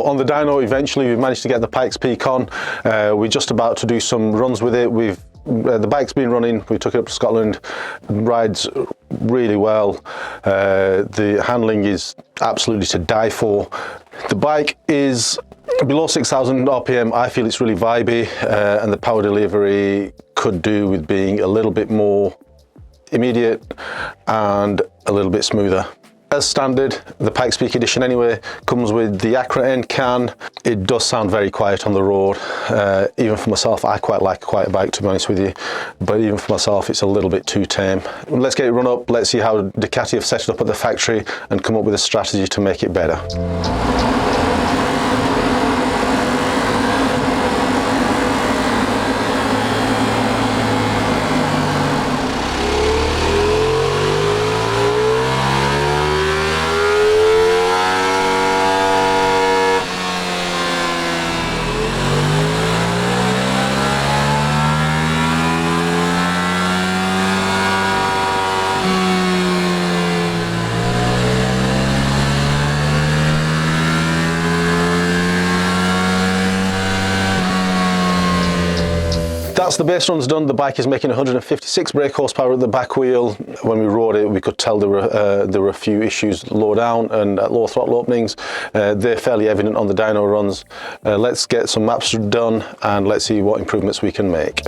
So on the dyno, eventually we managed to get the Pikes peak on. We're just about to do some runs with it. The bike's been running, we took it up to Scotland, rides really well. The handling is absolutely to die for. The bike is below 6,000 RPM. I feel it's really vibey, and the power delivery could do with being a little bit more immediate and a little bit smoother. As standard, the Pikes Peak Edition anyway comes with the Acra end can. It does sound very quiet on the road. Even for myself, I quite like a quiet bike, to be honest with you, but even for myself it's a little bit too tame. Let's get it run up, let's see how Ducati have set it up at the factory and come up with a strategy to make it better. That's the base runs done. The bike is making 156 brake horsepower at the back wheel. When we rode it, we could tell there were a few issues low down and at low throttle openings. They're fairly evident on the dyno runs. Let's get some maps done and let's see what improvements we can make.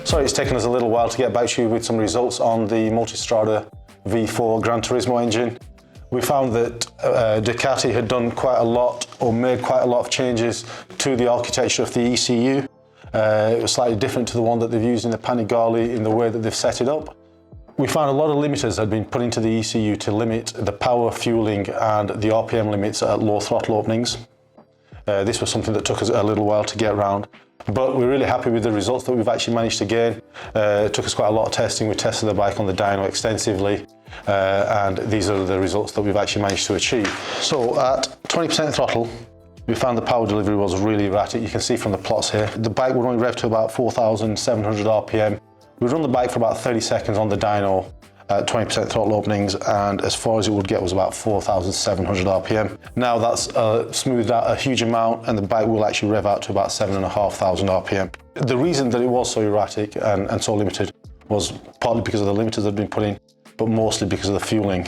Sorry it's taken us a little while to get back to you with some results on the Multistrada V4 Gran Tourismo engine. We found that Ducati had done quite a lot, or made quite a lot of changes to the architecture of the ECU. It was slightly different to the one that they've used in the Panigale in the way that they've set it up. We found a lot of limiters had been put into the ECU to limit the power, fueling and the RPM limits at low throttle openings. This was something that took us a little while to get around. But we're really happy with the results that we've actually managed to gain. It took us quite a lot of testing. We tested the bike on the dyno extensively, and these are the results that we've actually managed to achieve. So at 20% throttle, we found the power delivery was really erratic. You can see from the plots here. The bike would only rev to about 4,700 RPM. We run the bike for about 30 seconds on the dyno at 20% throttle openings, and as far as it would get was about 4,700 RPM. Now that's smoothed out a huge amount, and the bike will actually rev out to about 7,500 RPM. The reason that it was so erratic and so limited was partly because of the limiters that had been put in, but mostly because of the fueling.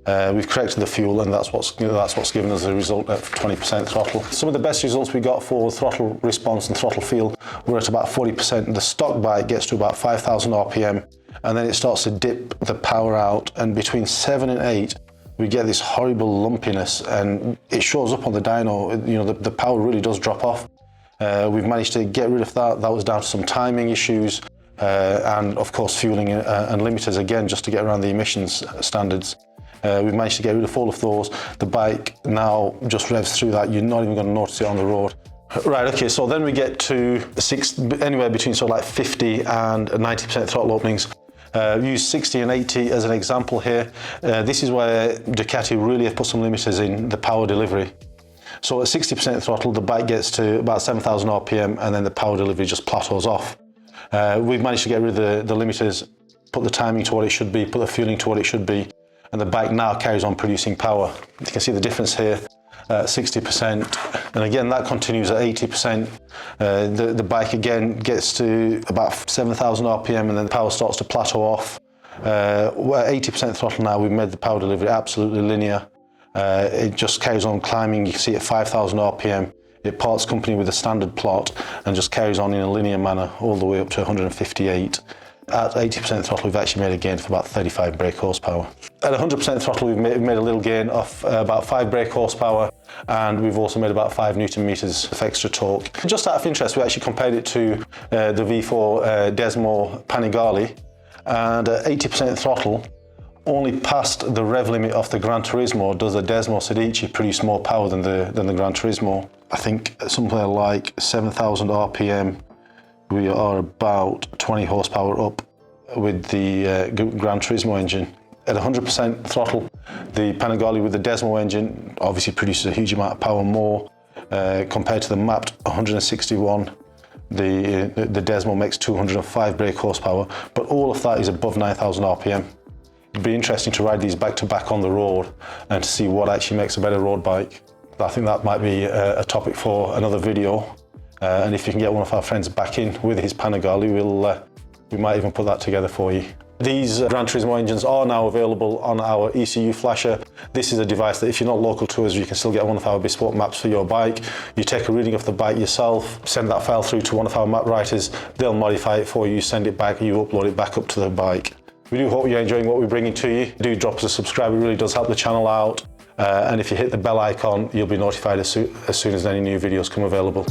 We've corrected the fuel, and that's what's given us the result at 20% throttle. Some of the best results we got for throttle response and throttle feel were at about 40%. The stock bike gets to about 5,000 RPM, and then it starts to dip the power out, and between 7 and 8 we get this horrible lumpiness, and it shows up on the dyno. You know, the power really does drop off. We've managed to get rid of that. That was down to some timing issues, and of course fueling and limiters again, just to get around the emissions standards. We've managed to get rid of all of those. The bike now just revs through that. You're not even going to notice it on the road. Right, okay, so then we get to anywhere between sort of like 50 and 90% throttle openings. We use 60 and 80 as an example here. This is where Ducati really have put some limiters in the power delivery. So at 60% throttle, the bike gets to about 7,000 RPM, and then the power delivery just plateaus off. We've managed to get rid of the limiters, put the timing to what it should be, put the fueling to what it should be, and the bike now carries on producing power. You can see the difference here. 60%, and again that continues at 80%. The bike again gets to about 7,000 RPM, and then the power starts to plateau off. We're at 80% throttle now. We've made the power delivery absolutely linear. It just carries on climbing. You can see at 5,000 RPM it parts company with a standard plot and just carries on in a linear manner all the way up to 158. At 80% throttle, we've actually made a gain of about 35 brake horsepower. At 100% throttle, we've made a little gain of about 5 brake horsepower, and we've also made about 5 Newton meters of extra torque. Just out of interest, we actually compared it to the V4 Desmo Panigale, and at 80% throttle, only past the rev limit of the Gran Tourismo does the Desmo Sedici produce more power than the Gran Tourismo. I think something like 7,000 RPM. We are about 20 horsepower up with the Gran Tourismo engine. At 100% throttle, the Panigale with the Desmo engine obviously produces a huge amount of power more compared to the mapped 161. The Desmo makes 205 brake horsepower, but all of that is above 9,000 RPM. It'd be interesting to ride these back to back on the road and to see what actually makes a better road bike. I think that might be a topic for another video. And if you can get one of our friends back in with his Panigale, we might even put that together for you. These Gran Tourismo engines are now available on our ECU Flasher. This is a device that if you're not local to us, you can still get one of our bespoke maps for your bike. You take a reading of the bike yourself, send that file through to one of our map writers, they'll modify it for you, send it back, you upload it back up to the bike. We do hope you're enjoying what we're bringing to you. Do drop us a subscribe, it really does help the channel out. And if you hit the bell icon, you'll be notified as soon as any new videos come available.